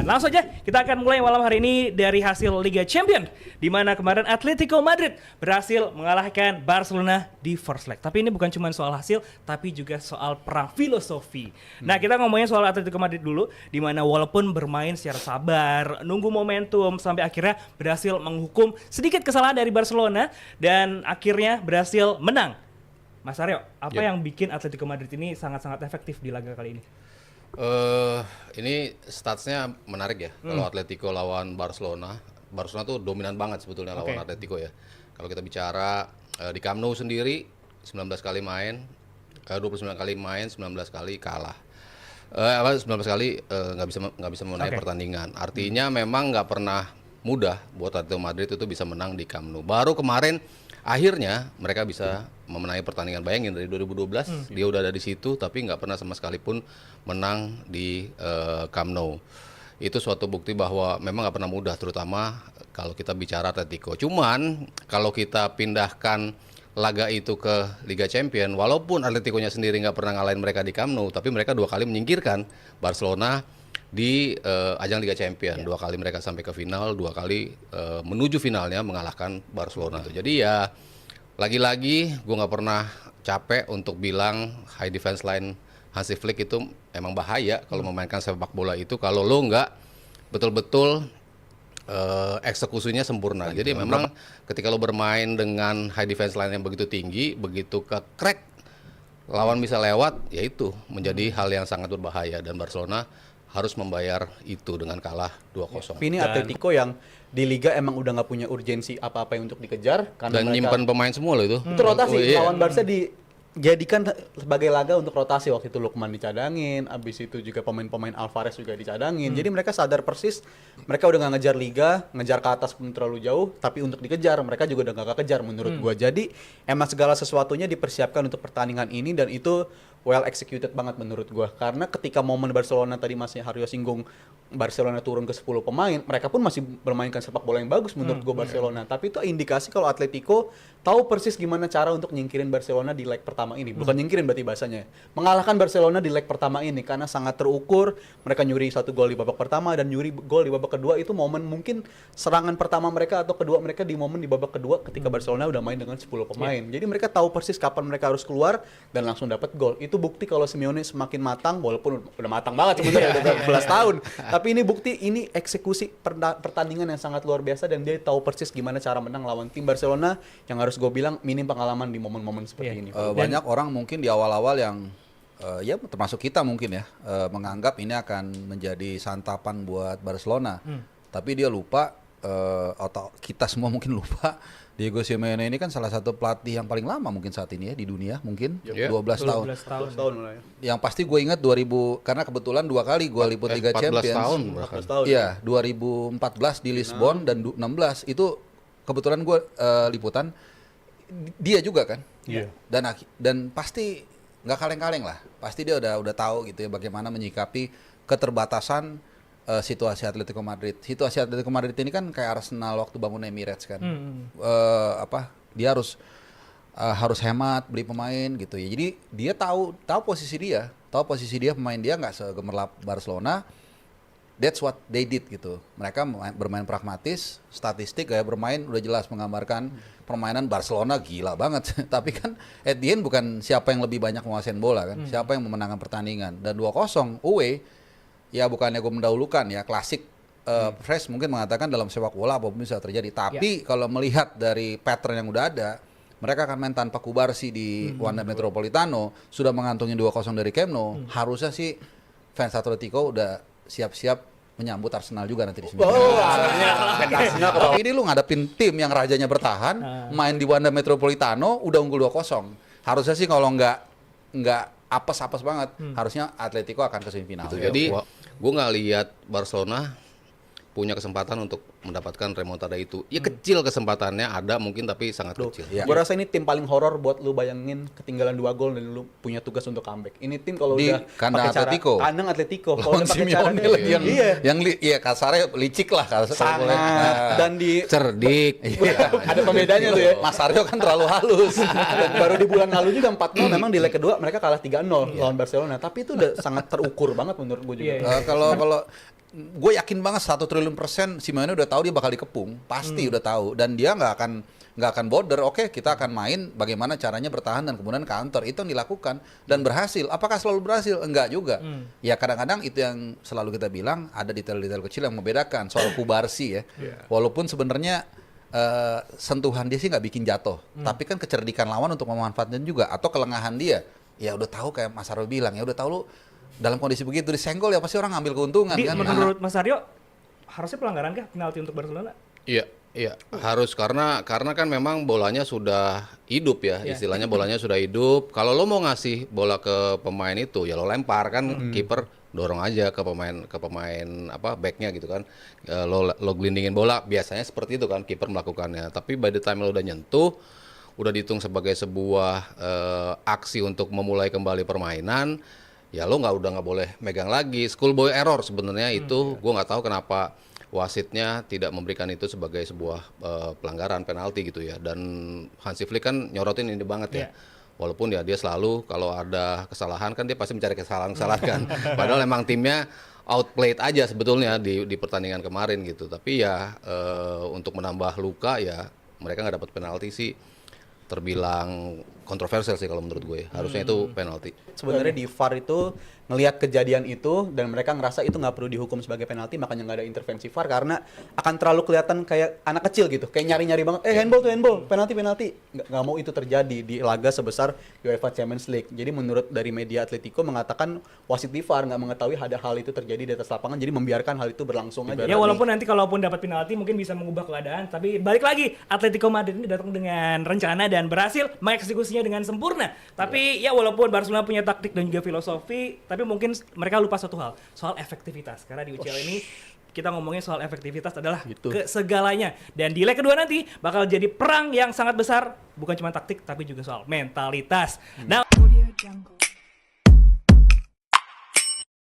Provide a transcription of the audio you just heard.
Langsung aja kita akan mulai malam hari ini dari hasil Liga Champions, di mana kemarin Atletico Madrid berhasil mengalahkan Barcelona di first leg. Tapi ini bukan cuma soal hasil, tapi juga soal perang filosofi. Nah, kita ngomongin soal Atletico Madrid dulu, di mana walaupun bermain secara sabar, nunggu momentum sampai akhirnya berhasil menghukum sedikit kesalahan dari Barcelona dan akhirnya berhasil menang. Mas Aryo, apa yang bikin Atletico Madrid ini sangat-sangat efektif di laga kali ini? Ini statsnya menarik ya. Kalau Atletico lawan Barcelona tuh dominan banget sebetulnya lawan Atletico ya. Kalau kita bicara di Camp Nou sendiri 19 kali main, 29 kali main, 19 kali kalah. 19 kali nggak bisa memenangi pertandingan. Artinya memang nggak pernah mudah buat Atletico Madrid itu bisa menang di Camp Nou. Baru kemarin akhirnya mereka bisa memenangi pertandingan. Bayangin dari 2012 dia udah ada di situ tapi nggak pernah sama sekali pun menang di Camp Nou. Itu suatu bukti bahwa memang nggak pernah mudah, terutama kalau kita bicara Atletico. Cuman kalau kita pindahkan laga itu ke Liga Champions, walaupun Atletico-nya sendiri nggak pernah ngalahin mereka di Camp Nou, tapi mereka 2 kali menyingkirkan Barcelona di ajang Liga Champions. 2 kali mereka sampai ke final, 2 kali menuju finalnya mengalahkan Barcelona. Jadi ya lagi-lagi gue nggak pernah capek untuk bilang high defense line Hansi Flick itu emang bahaya kalau memainkan sepak bola itu kalau lo nggak betul-betul eksekusinya sempurna. Jadi memang ketika lo bermain dengan high defense line yang begitu tinggi, begitu ke crack, lawan bisa lewat, ya itu menjadi hal yang sangat berbahaya dan Barcelona harus membayar itu dengan kalah 2-0. Ini Atletico yang di Liga emang udah nggak punya urgensi apa-apa yang untuk dikejar karena Dan mereka nyimpan pemain semua loh itu. itu rotasi. Lawan Barca dijadikan sebagai laga untuk rotasi. Waktu itu Lukman dicadangin, abis itu juga pemain-pemain Alvarez juga dicadangin. Jadi mereka sadar persis mereka udah nggak ngejar Liga, ngejar ke atas pun terlalu jauh, tapi untuk dikejar mereka juga udah nggak kejar menurut gua. Jadi emang segala sesuatunya dipersiapkan untuk pertandingan ini dan itu well executed banget menurut gua. Karena ketika momen Barcelona tadi masih Haryo singgung Barcelona turun ke 10 pemain, mereka pun masih bermainkan sepak bola yang bagus menurut gua Barcelona. Tapi itu indikasi kalau Atletico tahu persis gimana cara untuk nyingkirin Barcelona di leg pertama ini. Bukan nyingkirin berarti bahasanya. Mengalahkan Barcelona di leg pertama ini karena sangat terukur. Mereka nyuri 1 gol di babak pertama dan nyuri gol di babak kedua. Itu momen mungkin serangan pertama mereka atau kedua mereka di momen di babak kedua ketika Barcelona udah main dengan 10 pemain. Jadi mereka tahu persis kapan mereka harus keluar dan langsung dapat gol. Itu bukti kalau Simeone semakin matang, walaupun udah matang banget sebenarnya udah 11 tahun. Tapi ini bukti, ini eksekusi pertandingan yang sangat luar biasa dan dia tahu persis gimana cara menang lawan tim Barcelona yang harus gue bilang minim pengalaman di momen-momen seperti ini. Banyak orang mungkin di awal-awal yang ya termasuk kita mungkin ya menganggap ini akan menjadi santapan buat Barcelona. Tapi dia lupa atau kita semua mungkin lupa Diego Simeone ini kan salah satu pelatih yang paling lama mungkin saat ini ya di dunia, mungkin 12 tahun. 12 tahun mulai. Yang pasti gue ingat 2000 karena kebetulan 2 kali gue liput Liga 14 Champions. tahun 14 tahun. Iya, 2014 di Lisbon dan 16 itu kebetulan gue liputan dia juga kan. Iya. Dan pasti nggak kaleng-kaleng lah. Pasti dia udah tahu gitu ya bagaimana menyikapi keterbatasan situasi Atletico Madrid. Situasi Atletico Madrid ini kan kayak Arsenal waktu bangun Emirates kan. Dia harus hemat beli pemain gitu ya. Jadi dia tahu posisi dia, pemain dia nggak segemerlap Barcelona. That's what they did gitu. Mereka bermain pragmatis, statistik gaya bermain udah jelas menggambarkan permainan Barcelona gila banget. Tapi kan at the end bukan siapa yang lebih banyak menguasai bola kan, siapa yang memenangkan pertandingan. Dan 2-0 away ya bukannya gue mendahulukan ya, klasik Fresh mungkin mengatakan dalam sepak bola apapun bisa terjadi. Tapi kalau melihat dari pattern yang udah ada, mereka akan main tanpa Kubarsi di Wanda Metropolitano, sudah mengantongi 2-0 dari Camp Nou. Harusnya sih fans Atletico udah siap-siap menyambut Arsenal juga nanti di sini. Tapi ini lu ngadepin tim yang rajanya bertahan, main di Wanda Metropolitano udah unggul 2-0. Harusnya sih kalau nggak apes-apes banget, harusnya Atletico akan ke semifinal. Gitu. Jadi gue nggak lihat Barcelona punya kesempatan untuk mendapatkan remontada itu. Ya kecil kesempatannya ada mungkin tapi sangat kecil. Ya. Gue rasa ini tim paling horor buat lu bayangin ketinggalan 2 gol dan lu punya tugas untuk comeback. Ini tim kalau udah kandang Atletico. Kandang Atletico. Kalau Simeone lagi yang kasarnya licik lah sangat dan di cerdik. ada pembedanya tuh ya. Mas Aryo kan terlalu halus. Dan baru di bulan lalu juga 4-0 memang di leg kedua mereka kalah 3-0 lawan Barcelona. Tapi itu udah sangat terukur banget menurut gue juga. Kalau gue yakin banget 1 triliun% Simeone udah tahu dia bakal dikepung, pasti udah tahu, dan dia nggak akan border. Oke, kita akan main bagaimana caranya bertahan dan kemudian counter, itu yang dilakukan dan berhasil. Apakah selalu berhasil? Enggak juga. Ya kadang-kadang itu yang selalu kita bilang, ada detail-detail kecil yang membedakan soal Kubarsi ya. Walaupun sebenarnya sentuhan dia sih nggak bikin jatuh, tapi kan kecerdikan lawan untuk memanfaatkan juga, atau kelengahan dia. Ya udah tahu, kayak Mas Aryo bilang, ya udah tahu lu dalam kondisi begitu disenggol ya pasti orang ngambil keuntungan kan. Menurut Mas Aryo harusnya pelanggaran kah penalti untuk Barcelona? Iya, harus karena kan memang bolanya sudah hidup ya, istilahnya bolanya sudah hidup. Kalau lo mau ngasih bola ke pemain itu, ya lo lempar kan, kiper dorong aja ke pemain apa backnya gitu kan. Lo gelindingin bola, biasanya seperti itu kan kiper melakukannya. Tapi by the time lo udah nyentuh, udah dihitung sebagai sebuah aksi untuk memulai kembali permainan, ya lo udah nggak boleh megang lagi. Schoolboy error sebenarnya itu, gue nggak tahu kenapa wasitnya tidak memberikan itu sebagai sebuah pelanggaran penalti gitu ya. Dan Hansi Flick kan nyorotin ini banget ya. Walaupun ya dia selalu kalau ada kesalahan kan dia pasti mencari kesalahan-kesalahan kan. Padahal emang timnya outplayed aja sebetulnya di pertandingan kemarin gitu. Tapi ya untuk menambah luka ya mereka nggak dapat penalti sih, terbilang kontroversial sih kalau menurut gue. Harusnya itu penalti. Sebenarnya di VAR itu ngelihat kejadian itu dan mereka ngerasa itu nggak perlu dihukum sebagai penalti, makanya nggak ada intervensi VAR karena akan terlalu kelihatan kayak anak kecil gitu, kayak nyari-nyari banget, handball, penalti, nggak mau itu terjadi di laga sebesar UEFA Champions League. Jadi menurut dari media Atletico mengatakan wasit di VAR nggak mengetahui ada hal itu terjadi di atas lapangan, jadi membiarkan hal itu berlangsung aja. Ya walaupun nanti kalaupun dapat penalti mungkin bisa mengubah keadaan, tapi balik lagi Atletico Madrid ini datang dengan rencana dan berhasil mengeksekusinya dengan sempurna. Tapi ya walaupun Barcelona punya taktik dan juga filosofi, tapi mungkin mereka lupa satu hal, soal efektivitas. Karena di UCL ini kita ngomongin soal efektivitas adalah segalanya. Dan di leg kedua nanti bakal jadi perang yang sangat besar, bukan cuma taktik tapi juga soal mentalitas. Nah,